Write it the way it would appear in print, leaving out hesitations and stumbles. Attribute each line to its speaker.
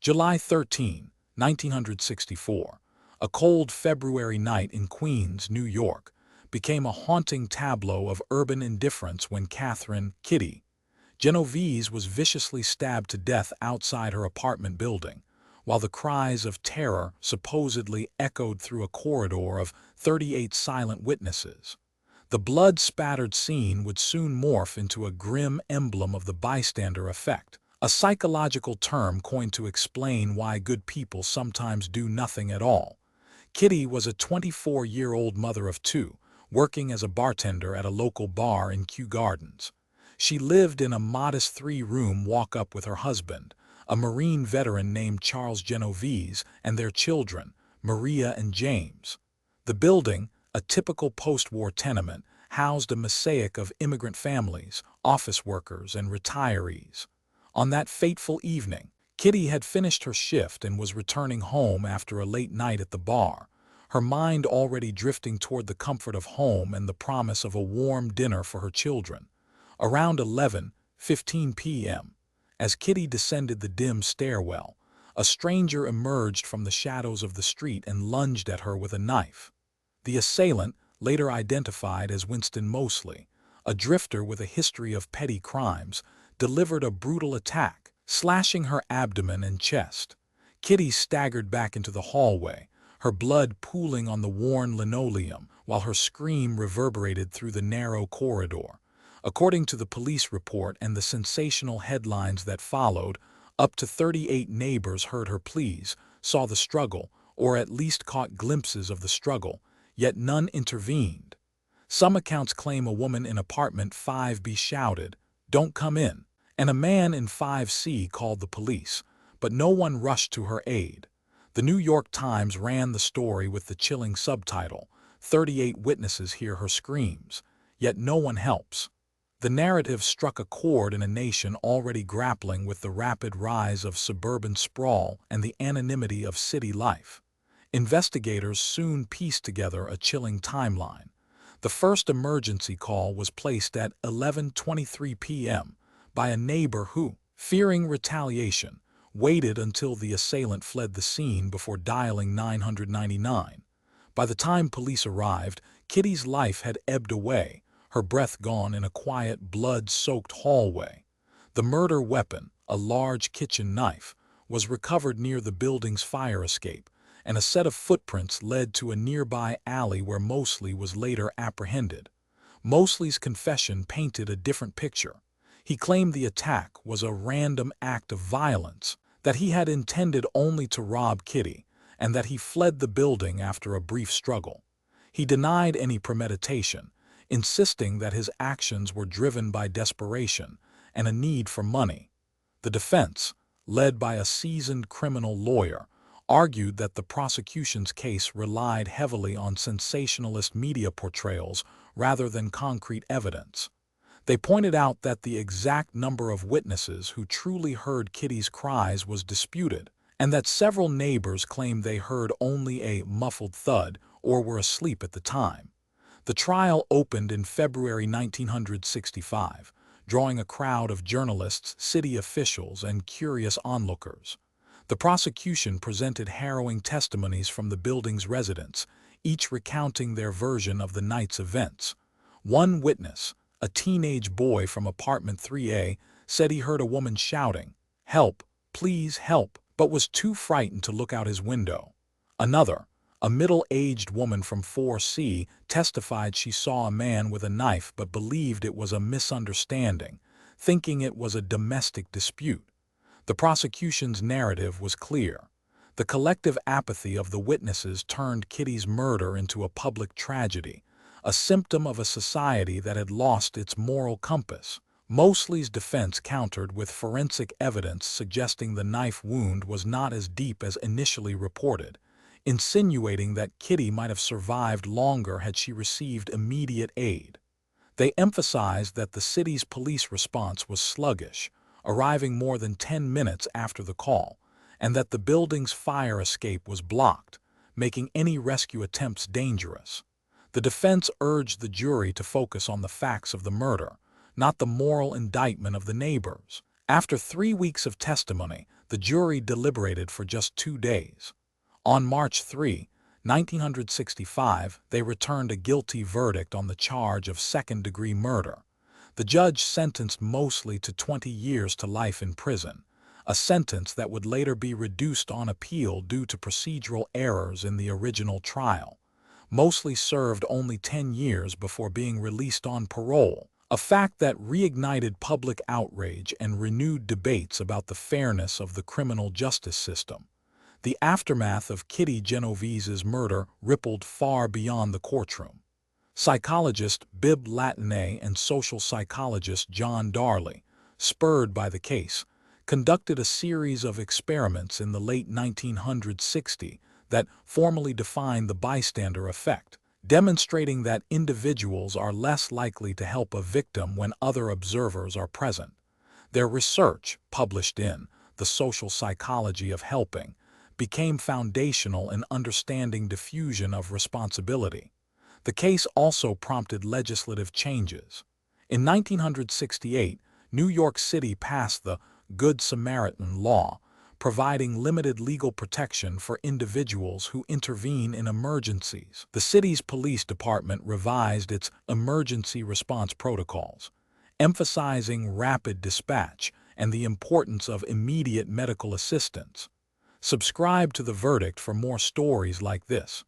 Speaker 1: July 13, 1964, a cold February night in Queens, New York, became a haunting tableau of urban indifference when Catherine Kitty Genovese was viciously stabbed to death outside her apartment building, while the cries of terror supposedly echoed through a corridor of 38 silent witnesses. The blood-spattered scene would soon morph into a grim emblem of the bystander effect, a psychological term coined to explain why good people sometimes do nothing at all. Kitty was a 24-year-old mother of two, working as a bartender at a local bar in Kew Gardens. She lived in a modest three-room walk-up with her husband, a Marine veteran named Charles Genovese, and their children, Maria and James. The building, a typical post-war tenement, housed a mosaic of immigrant families, office workers, and retirees. On that fateful evening, Kitty had finished her shift and was returning home after a late night at the bar, her mind already drifting toward the comfort of home and the promise of a warm dinner for her children. Around 11:15 p.m., as Kitty descended the dim stairwell, a stranger emerged from the shadows of the street and lunged at her with a knife. The assailant, later identified as Winston Mosley, a drifter with a history of petty crimes, delivered a brutal attack, slashing her abdomen and chest. Kitty staggered back into the hallway, her blood pooling on the worn linoleum, while her scream reverberated through the narrow corridor. According to the police report and the sensational headlines that followed, up to 38 neighbors heard her pleas, saw the struggle, or at least caught glimpses of the struggle, yet none intervened. Some accounts claim a woman in apartment 5B shouted, "Don't come in," and a man in 5C called the police, but no one rushed to her aid. The New York Times ran the story with the chilling subtitle, "38 witnesses hear her screams, yet no one helps." The narrative struck a chord in a nation already grappling with the rapid rise of suburban sprawl and the anonymity of city life. Investigators soon pieced together a chilling timeline. The first emergency call was placed at 11:23 p.m. by a neighbor who, fearing retaliation, waited until the assailant fled the scene before dialing 999. By the time police arrived, Kitty's life had ebbed away, her breath gone in a quiet, blood-soaked hallway. The murder weapon, a large kitchen knife, was recovered near the building's fire escape, and a set of footprints led to a nearby alley where Mosley was later apprehended. Mosley's confession painted a different picture. He claimed the attack was a random act of violence, that he had intended only to rob Kitty, and that he fled the building after a brief struggle. He denied any premeditation, insisting that his actions were driven by desperation and a need for money. The defense, led by a seasoned criminal lawyer, argued that the prosecution's case relied heavily on sensationalist media portrayals rather than concrete evidence. They pointed out that the exact number of witnesses who truly heard Kitty's cries was disputed, and that several neighbors claimed they heard only a muffled thud or were asleep at the time. The trial opened in February 1965, drawing a crowd of journalists, city officials, and curious onlookers. The prosecution presented harrowing testimonies from the building's residents, each recounting their version of the night's events. One witness, a teenage boy from apartment 3A, said he heard a woman shouting, "Help, please help," but was too frightened to look out his window. Another, a middle-aged woman from 4C, testified she saw a man with a knife but believed it was a misunderstanding, thinking it was a domestic dispute. The prosecution's narrative was clear. The collective apathy of the witnesses turned Kitty's murder into a public tragedy, a symptom of a society that had lost its moral compass. Mosley's defense countered with forensic evidence suggesting the knife wound was not as deep as initially reported, insinuating that Kitty might have survived longer had she received immediate aid. They emphasized that the city's police response was sluggish, arriving more than 10 minutes after the call, and that the building's fire escape was blocked, making any rescue attempts dangerous. The defense urged the jury to focus on the facts of the murder, not the moral indictment of the neighbors. After 3 weeks of testimony, The jury deliberated for just 2 days. On March 3, 1965, they returned a guilty verdict on the charge of second-degree murder. The judge sentenced Mosley to 20 years to life in prison, a sentence that would later be reduced on appeal due to procedural errors in the original trial. Mosley served only 10 years before being released on parole, a fact that reignited public outrage and renewed debates about the fairness of the criminal justice system. The aftermath of Kitty Genovese's murder rippled far beyond the courtroom. Psychologist Bibb Latané and social psychologist John Darley, spurred by the case, conducted a series of experiments in the late 1960s that formally defined the bystander effect, demonstrating that individuals are less likely to help a victim when other observers are present. Their research, published in The Social Psychology of Helping, became foundational in understanding diffusion of responsibility. The case also prompted legislative changes. In 1968, New York City passed the Good Samaritan Law, providing limited legal protection for individuals who intervene in emergencies. The city's police department revised its emergency response protocols, emphasizing rapid dispatch and the importance of immediate medical assistance. Subscribe to The Verdict for more stories like this.